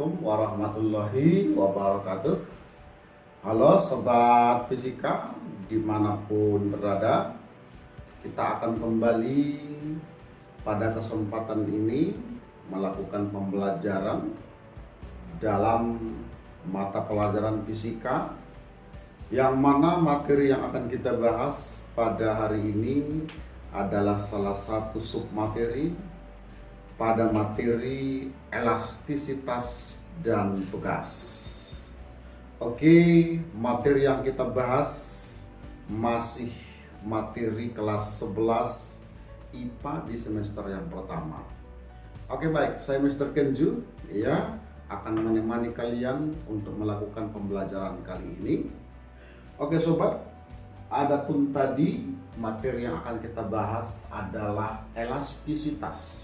Assalamualaikum warahmatullahi wabarakatuh. Halo Sobat Fisika dimanapun berada, kita akan kembali pada kesempatan ini melakukan pembelajaran dalam mata pelajaran fisika, yang mana materi yang akan kita bahas pada hari ini adalah salah satu submateri pada materi elastisitas dan tugas. Oke, materi yang kita bahas masih materi kelas 11 IPA di semester yang pertama. Oke, baik, saya Mr. Kenju ya akan menemani kalian untuk melakukan pembelajaran kali ini. Oke sobat, adapun tadi materi yang akan kita bahas adalah elastisitas.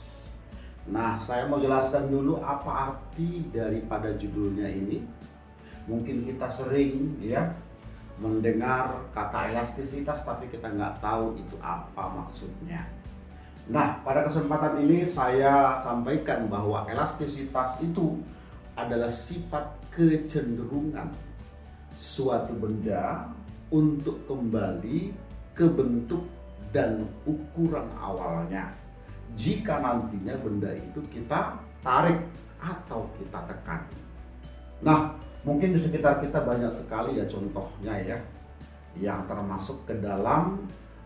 Nah, saya mau jelaskan dulu apa arti daripada judulnya ini. Mungkin kita sering ya mendengar kata elastisitas, tapi kita nggak tahu itu apa maksudnya. Nah, pada kesempatan ini saya sampaikan bahwa elastisitas itu adalah sifat kecenderungan suatu benda untuk kembali ke bentuk dan ukuran awalnya jika nantinya benda itu kita tarik atau kita tekan. Nah, mungkin di sekitar kita banyak sekali ya contohnya ya yang termasuk ke dalam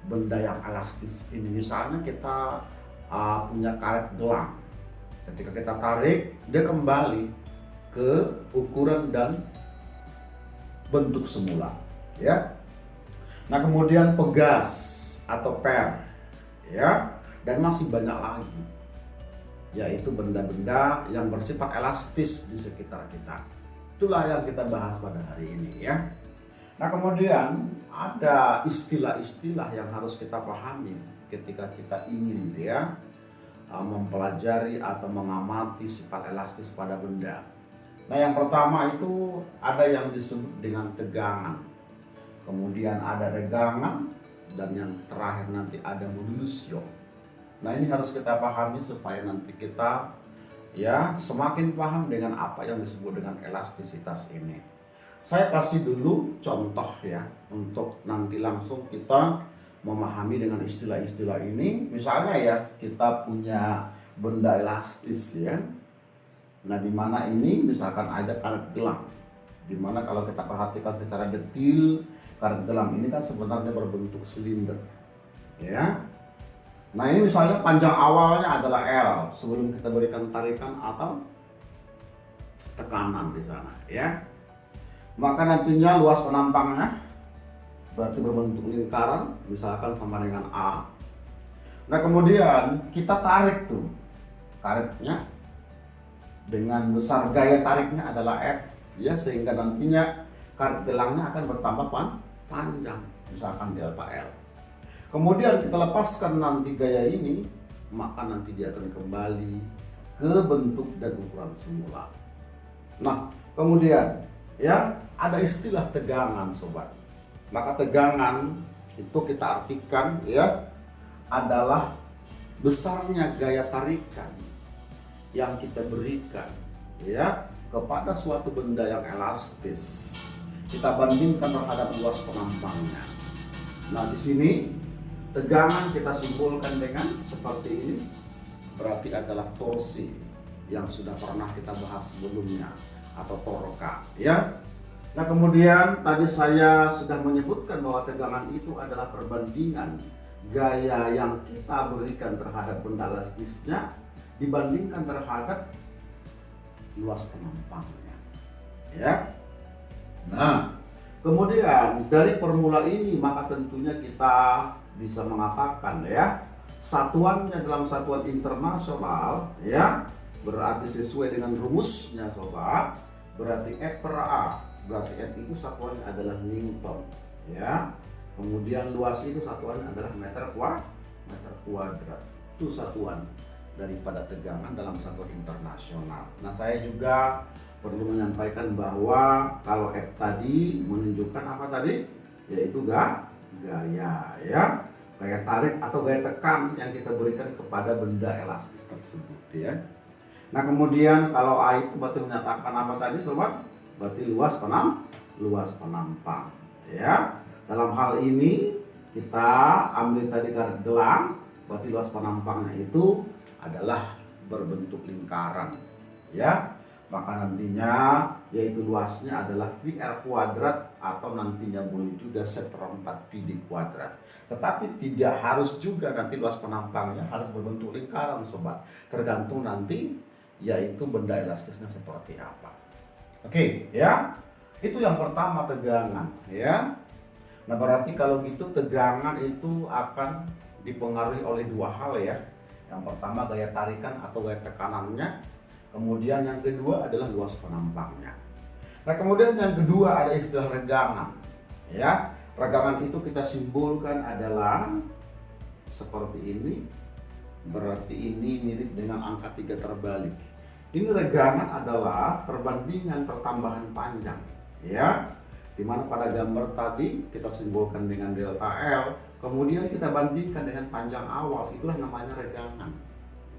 benda yang elastis ini. Misalnya kita punya karet gelang. Ketika kita tarik, dia kembali ke ukuran dan bentuk semula ya. Nah, kemudian pegas atau per ya, dan masih banyak lagi, yaitu benda-benda yang bersifat elastis di sekitar kita. Itulah yang kita bahas pada hari ini ya. Nah, kemudian ada istilah-istilah yang harus kita pahami ketika kita ingin ya mempelajari atau mengamati sifat elastis pada benda. Nah, yang pertama itu ada yang disebut dengan tegangan, kemudian ada regangan, dan yang terakhir nanti ada modulus Young. Nah, ini harus kita pahami supaya nanti kita ya semakin paham dengan apa yang disebut dengan elastisitas ini. Saya kasih dulu contoh ya untuk nanti langsung kita memahami dengan istilah-istilah ini. Misalnya ya, kita punya benda elastis ya. Nah, di mana ini misalkan ada karet gelang, di mana kalau kita perhatikan secara detail, karet gelang ini kan sebenarnya berbentuk silinder ya. Nah, ini misalnya panjang awalnya adalah L sebelum kita berikan tarikan atau tekanan di sana ya. Maka nantinya luas penampangnya berarti berbentuk lingkaran, misalkan sama dengan A. Nah, kemudian kita tarik tuh karetnya dengan besar, gaya tariknya adalah F ya, sehingga nantinya karet gelangnya akan bertambah panjang, misalkan delta L. Kemudian kita lepaskan nanti gaya ini, maka nanti dia akan kembali ke bentuk dan ukuran semula. Nah, kemudian ya ada istilah tegangan sobat. Maka tegangan itu kita artikan ya adalah besarnya gaya tarikan yang kita berikan ya kepada suatu benda yang elastis, kita bandingkan terhadap luas penampangnya. Nah, di sini tegangan kita simpulkan dengan seperti ini, berarti adalah torsi yang sudah pernah kita bahas sebelumnya atau torka ya. Nah, kemudian tadi saya sudah menyebutkan bahwa tegangan itu adalah perbandingan gaya yang kita berikan terhadap benda elastisnya dibandingkan terhadap luas penampangnya ya. Nah, kemudian dari formula ini maka tentunya kita bisa mengatakan ya satuannya dalam satuan internasional ya, berarti sesuai dengan rumusnya sobat, berarti F per A, berarti F itu satuannya adalah Newton ya. Kemudian luas itu satuannya adalah meter kuadrat. Itu satuan daripada tegangan dalam satuan internasional. Nah, saya juga perlu menyampaikan bahwa kalau F tadi menunjukkan apa tadi, yaitu gaya ya, gaya tarik atau gaya tekan yang kita berikan kepada benda elastis tersebut ya. Nah kemudian kalau A itu berarti menyatakan apa tadi sobat? Berarti luas penampang ya. Dalam hal ini kita ambil tadi garis gelang, berarti luas penampangnya itu adalah berbentuk lingkaran ya. Maka nantinya yaitu luasnya adalah VR kuadrat atau nantinya boleh juga seperempat PD kuadrat. Tetapi tidak harus juga nanti luas penampangnya harus berbentuk lingkaran sobat. Tergantung nanti yaitu benda elastisnya seperti apa. Oke ya. Itu yang pertama, tegangan ya. Nah berarti kalau gitu tegangan itu akan dipengaruhi oleh dua hal ya. Yang pertama gaya tarikan atau gaya tekanannya. Kemudian yang kedua adalah luas penampangnya. Nah kemudian yang kedua ada istilah regangan ya. Regangan itu kita simbolkan adalah seperti ini. Berarti ini mirip dengan angka 3 terbalik. Ini regangan adalah perbandingan pertambahan panjang ya. Dimana pada gambar tadi kita simbolkan dengan delta L, kemudian kita bandingkan dengan panjang awal, itulah namanya regangan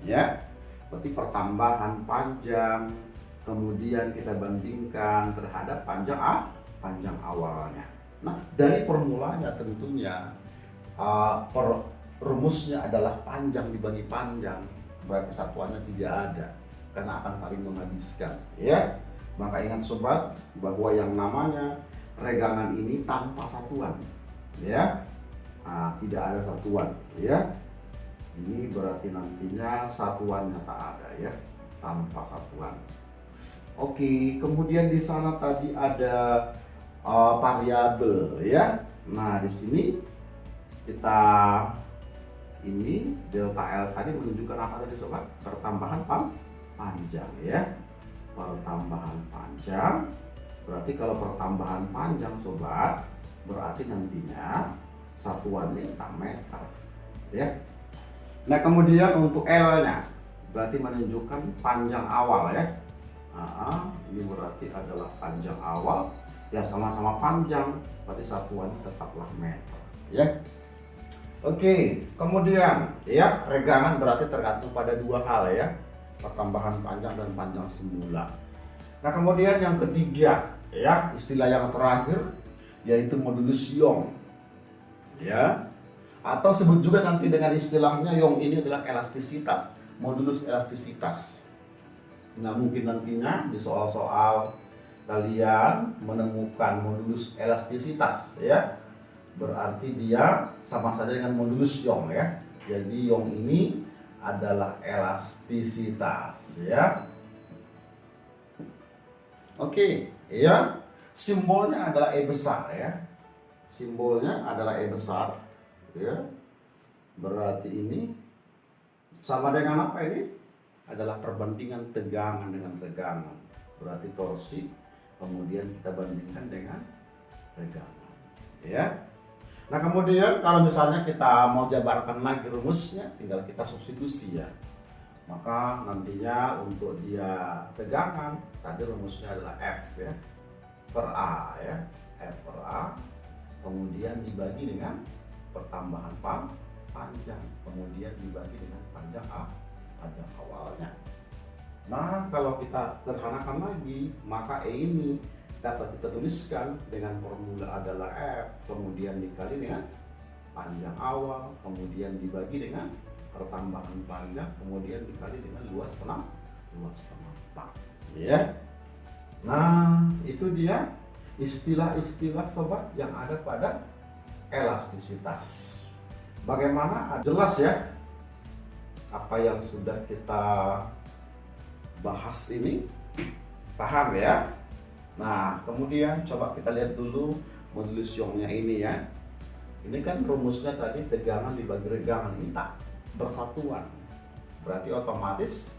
ya. Berarti pertambahan panjang kemudian kita bandingkan terhadap panjang awalnya. Nah dari formulanya tentunya rumusnya adalah panjang dibagi panjang, berarti satuannya tidak ada karena akan saling menghabiskan ya. Maka ingat sobat bahwa yang namanya regangan ini tanpa satuan ya. Tidak ada satuan ya. Ini berarti nantinya satuannya tak ada ya, tanpa satuan. Oke, kemudian di sana tadi ada variabel ya. Nah di sini kita ini delta L tadi menunjukkan apa tadi sobat? Pertambahan panjang ya. Pertambahan panjang. Berarti kalau pertambahan panjang sobat, berarti nantinya satuannya tak meter ya. Nah kemudian untuk L-nya berarti menunjukkan panjang awal ya. Ini berarti adalah panjang awal ya, sama-sama panjang, berarti satuannya tetaplah meter ya. Oke, kemudian ya regangan berarti tergantung pada dua hal ya, pertambahan panjang dan panjang semula. Nah kemudian yang ketiga ya, istilah yang terakhir yaitu modulus Young ya, atau sebut juga nanti dengan istilahnya Young ini adalah elastisitas, modulus elastisitas. Nah mungkin nantinya di soal-soal kalian menemukan modulus elastisitas ya, berarti dia sama saja dengan modulus Young ya. Jadi Young ini adalah elastisitas ya. Oke ya, simbolnya adalah E besar ya. Simbolnya adalah E besar ya. Berarti ini sama dengan apa ini? Adalah perbandingan tegangan dengan tegangan. Berarti torsi, kemudian kita bandingkan dengan regangan ya. Nah kemudian kalau misalnya kita mau jabarkan lagi rumusnya, tinggal kita substitusi ya. Maka nantinya untuk dia tegangan tadi rumusnya adalah F ya per A ya, F per A, kemudian dibagi dengan pertambahan panjang, kemudian dibagi dengan panjang awalnya. Nah kalau kita sederhanakan lagi, maka E ini dapat kita tuliskan dengan formula adalah F kemudian dikali dengan panjang awal, kemudian dibagi dengan pertambahan panjang, kemudian dikali dengan luas penampang ya. Nah itu dia istilah-istilah sobat yang ada pada elastisitas. Bagaimana? Jelas ya apa yang sudah kita bahas ini, paham ya. Nah kemudian coba kita lihat dulu modulus Young-nya ini ya. Ini kan rumusnya tadi tegangan dibagi regangan, ini tak bersatuan, berarti otomatis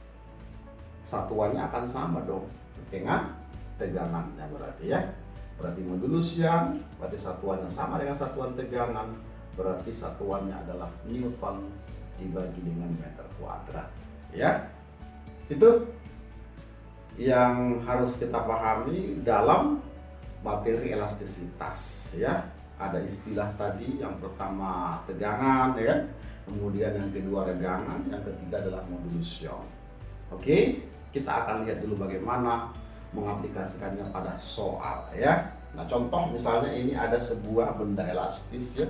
satuannya akan sama dong dengan tegangannya berarti ya. Berarti modulus Young berarti satuannya sama dengan satuan tegangan, berarti satuannya adalah Newton dibagi dengan meter kuadrat ya. Itu yang harus kita pahami dalam materi elastisitas ya. Ada istilah tadi, yang pertama tegangan ya, kemudian yang kedua regangan, yang ketiga adalah modulus Young. Oke, kita akan lihat dulu bagaimana mengaplikasikannya pada soal ya. Nah, contoh misalnya ini ada sebuah benda elastis ya.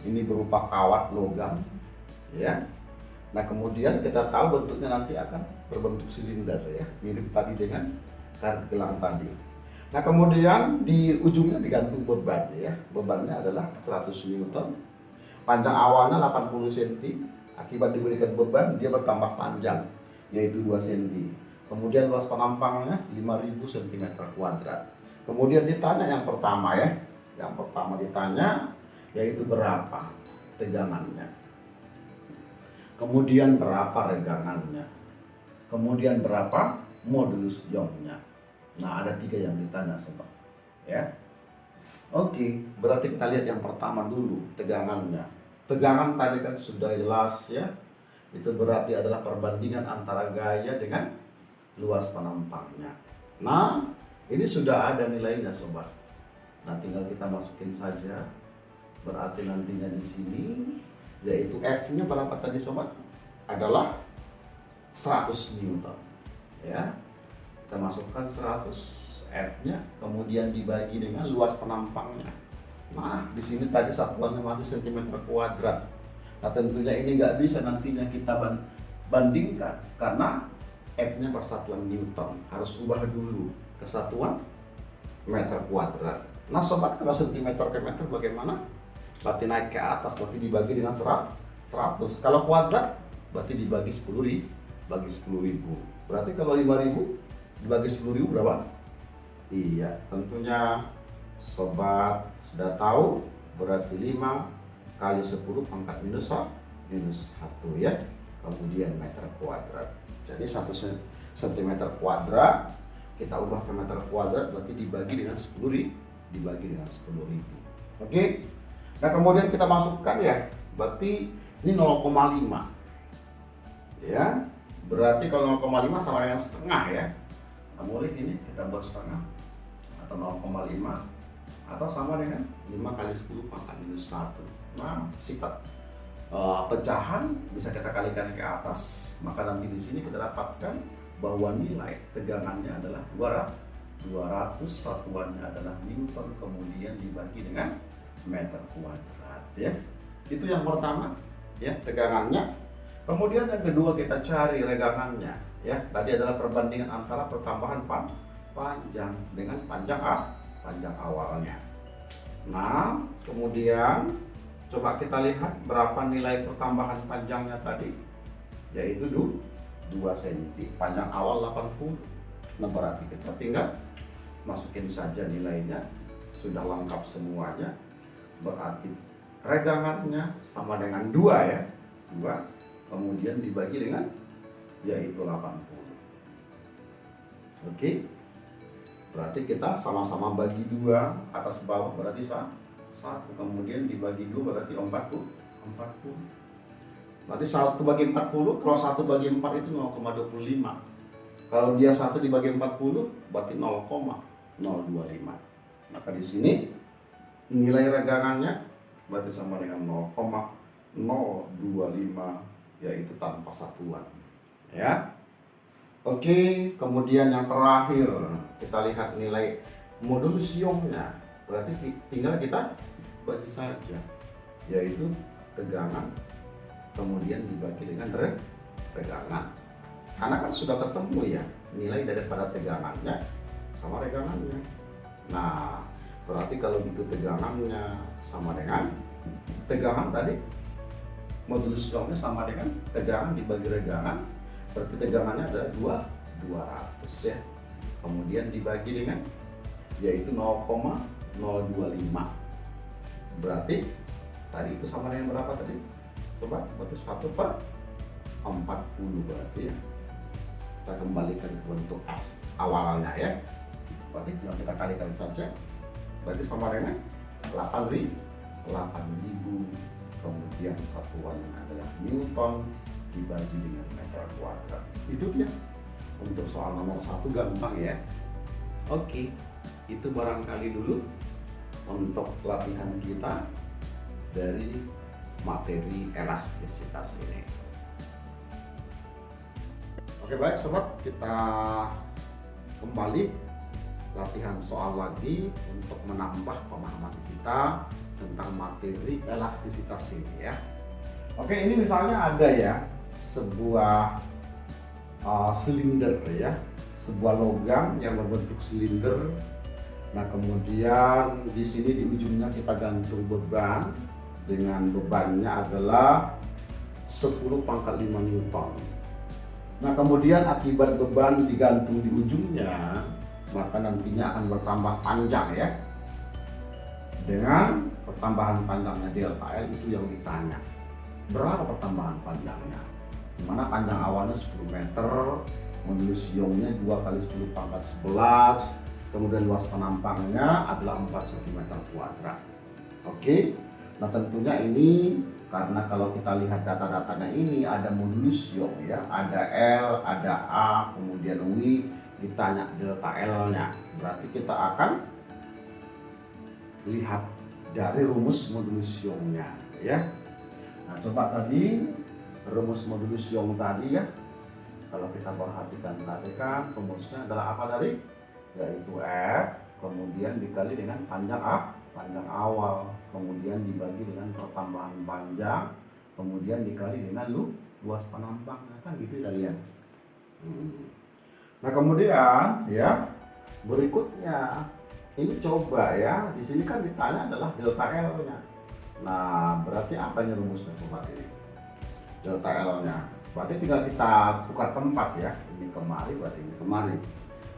Ini berupa kawat logam ya. Nah, kemudian kita tahu bentuknya nanti akan berbentuk silinder ya, mirip tadi dengan karet gelang tadi. Nah, kemudian di ujungnya digantung beban ya. Bebannya adalah 100 Newton. Panjang awalnya 80 cm. Akibat diberikan beban dia bertambah panjang yaitu 2 cm. Kemudian luas penampangnya 5000 cm². Kemudian ditanya yang pertama ya. Yang pertama ditanya yaitu berapa tegangannya. Kemudian berapa regangannya. Kemudian berapa modulus Youngnya. Nah, ada 3 yang ditanya sobat ya. Oke, berarti kita lihat yang pertama dulu, tegangannya. Tegangan tadi kan sudah jelas ya. Itu berarti adalah perbandingan antara gaya dengan luas penampangnya. Nah, ini sudah ada nilainya sobat. Nah, tinggal kita masukin saja. Berarti nantinya di sini yaitu F-nya berapa tadi sobat? Adalah 100 Newton ya. Kita masukkan 100 F-nya, kemudian dibagi dengan luas penampangnya. Nah, di sini tadi satuannya masih cm². Nah, tentunya ini nggak bisa nantinya kita bandingkan karena F-nya persatuan Newton. Harus ubah dulu ke satuan meter kuadrat. Nah, sobat, kalau cm ke meter bagaimana? Berarti naik ke atas, berarti dibagi dengan 100. Kalau kuadrat, berarti dibagi 10.000. Bagi 10.000. Berarti kalau 5.000 dibagi 10.000 berapa? Iya, tentunya sobat sudah tahu, berarti 5 kali 10 pangkat minus 1 ya. Kemudian meter kuadrat. Jadi 1 cm² kita ubah ke meter kuadrat, berarti dibagi dengan 10.000. Dibagi dengan 10.000. Oke. Nah, kemudian kita masukkan ya, berarti ini 0,5 ya. Berarti kalau 0,5 sama dengan setengah ya. Nah, boleh ini kita buat setengah atau 0,5 atau sama dengan 5 kali 10 pangkat minus 1. Nah, sifat pecahan bisa kita kalikan ke atas, maka nanti di sini kita dapatkan bahwa nilai tegangannya adalah 200, satuannya adalah Newton, kemudian dibagi dengan meter kuadrat ya. Itu yang pertama ya, tegangannya. Kemudian yang kedua kita cari regangannya ya. Tadi adalah perbandingan antara pertambahan panjang dengan panjang awalnya. Nah, kemudian coba kita lihat berapa nilai pertambahan panjangnya tadi, yaitu 2 cm. Panjang awal 80. Nah, berarti kita tinggal masukin saja nilainya. Sudah lengkap semuanya. Berarti regangannya sama dengan 2 ya. 2 kemudian dibagi dengan yaitu 80. Oke. Berarti kita sama-sama bagi 2 atas bawah, berarti 1. Kemudian dibagi 2 berarti 40. Berarti 1 bagi 40, kalau 1 bagi 4 itu 0,25. Kalau dia 1 dibagi 40 berarti 0,025. Maka di sini nilai regangannya berarti sama dengan 0,025, yaitu tanpa satuan ya. Oke, kemudian yang terakhir kita lihat nilai modulus Youngnya. Berarti tinggal kita bagi saja, yaitu tegangan kemudian dibagi dengan regangan. Karena kan sudah ketemu ya nilai daripada tegangannya sama regangannya. Nah, berarti kalau gitu tegangannya sama dengan tegangan tadi, modulus Youngnya sama dengan tegangan dibagi regangan, berarti tegangannya adalah 200 ya. Kemudian dibagi dengan yaitu 0,025. Berarti tadi itu sama dengan berapa tadi sobat? Berarti 1/40 berarti ya. Kita kembalikan ke bentuk awalnya ya. Berarti tinggal kita kalikan saja. Berarti sama dengan 8.000. Kemudian satuannya adalah Newton dibagi dengan meter kuadrat. Itu dia untuk soal nomor 1, gampang ya. Oke, itu barangkali dulu untuk latihan kita dari materi elastisitas ini. Oke baik sobat, kita kembali latihan soal lagi untuk menambah pemahaman kita tentang materi elastisitas ini ya. Oke, ini misalnya ada ya sebuah silinder ya, sebuah logam yang berbentuk silinder. Nah kemudian di sini di ujungnya kita gantung beban dengan bebannya adalah 10 pangkat 5 Newton. Nah kemudian akibat beban digantung di ujungnya, maka nantinya akan bertambah panjang ya. Dengan pertambahan panjangnya delta L itu yang ditanya. Berapa pertambahan panjangnya? Dimana panjang awalnya 10 meter, modulus Y-nya 2 kali 10 pangkat 11, kemudian luas penampangnya adalah 4 cm kuadrat. Oke, nah tentunya ini karena kalau kita lihat data-datanya ini ada modulus Y ya, ada L, ada A, kemudian W, ditanya delta L-nya. Berarti kita akan lihat dari rumus modulus Y-nya ya. Nah, coba tadi rumus modulus Y tadi ya. Kalau kita perhatikan tadi kan rumusnya adalah apa tadi? Yaitu F kemudian dikali dengan panjang A, panjang awal, kemudian dibagi dengan pertambahan panjang, kemudian dikali dengan luas penampang, kan gitu kalian. Nah kemudian ya berikutnya ini coba ya, di sini kan ditanya adalah delta L-nya. Nah berarti apa yang rumusnya sobat ini? Delta L-nya berarti tinggal kita tukar tempat ya, ini kemari berarti ini kemari.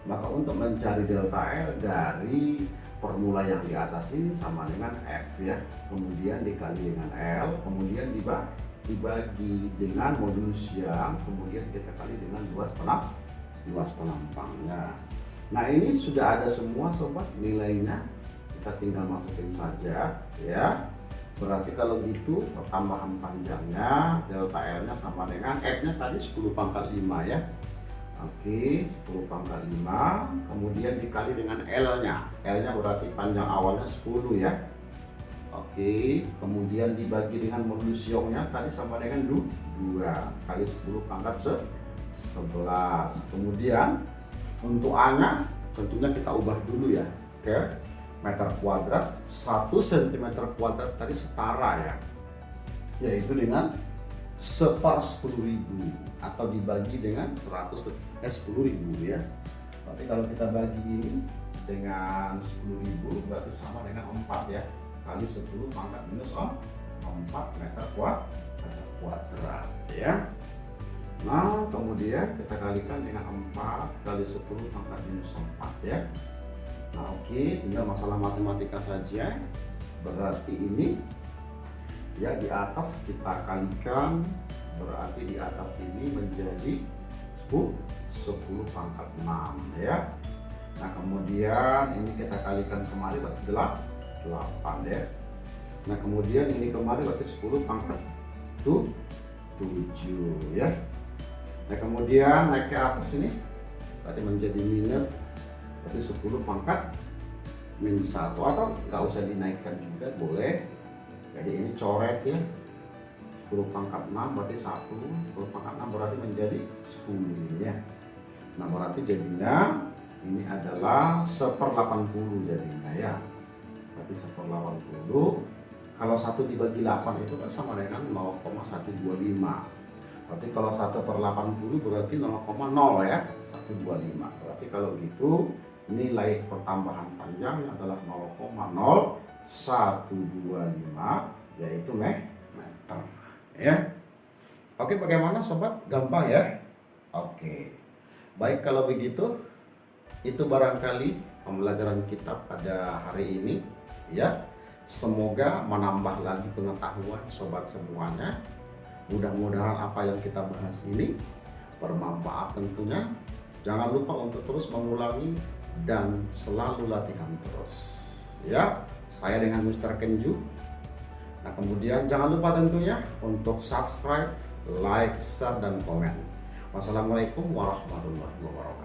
Maka untuk mencari delta L dari formula yang di atas ini sama dengan F ya, kemudian dikali dengan L, kemudian dibagi dengan modulus yang, kemudian kita kali dengan luas penampangnya. Nah ini sudah ada semua sobat nilainya, kita tinggal masukin saja ya. Berarti kalau gitu pertambahan panjangnya delta L nya sama dengan F nya tadi 10 pangkat 5 ya. Oke, 10 pangkat 5 kemudian dikali dengan L nya, L nya berarti panjang awalnya 10 ya. Oke, kemudian dibagi dengan modulus Y nya tadi sama dengan 2 kali 10 pangkat 11. Kemudian untuk A nya tentunya kita ubah dulu ya ke meter kuadrat. 1 cm kuadrat tadi setara ya, yaitu dengan 1/10.000 atau dibagi dengan 10.000 ya. Berarti kalau kita bagi ini dengan 10.000 berarti sama dengan 4 ya, kali 10 pangkat minus 4 meter kuadrat ya. Nah kemudian kita kalikan dengan 4 kali 10 pangkat minus 4 ya. Nah oke, tinggal masalah matematika saja. Berarti ini ya di atas kita kalikan, berarti di atas ini menjadi 10 pangkat 6 ya. Nah kemudian ini kita kalikan kembali berarti 8 ya. Nah kemudian ini kembali berarti 10 pangkat 7 ya. Nah kemudian naik ke atas ini berarti menjadi minus, berarti 10 pangkat minus 1, atau nggak usah dinaikkan juga boleh. Jadi ini coret ya, 10 pangkat 6 berarti 1, 10 pangkat 6 berarti menjadi 10 ya. Nah berarti jadinya ini adalah 1/80 jadinya ya. Berarti 1/80, kalau 1 dibagi 8 itu kan sama dengan 0,125. Berarti kalau 1/80 berarti 0,0 ya, 125. Berarti kalau gitu nilai pertambahan panjangnya adalah 0,0125, yaitu meter ya. Oke, bagaimana sobat? Gampang ya. Oke, baik kalau begitu itu barangkali pembelajaran kita pada hari ini ya. Semoga menambah lagi pengetahuan sobat semuanya. Mudah-mudahan apa yang kita bahas ini bermanfaat tentunya. Jangan lupa untuk terus mengulangi dan selalu latihan terus ya. Saya dengan Mr. Kenju. Nah kemudian jangan lupa tentunya untuk subscribe, like, share, dan komen. Wassalamualaikum warahmatullahi wabarakatuh.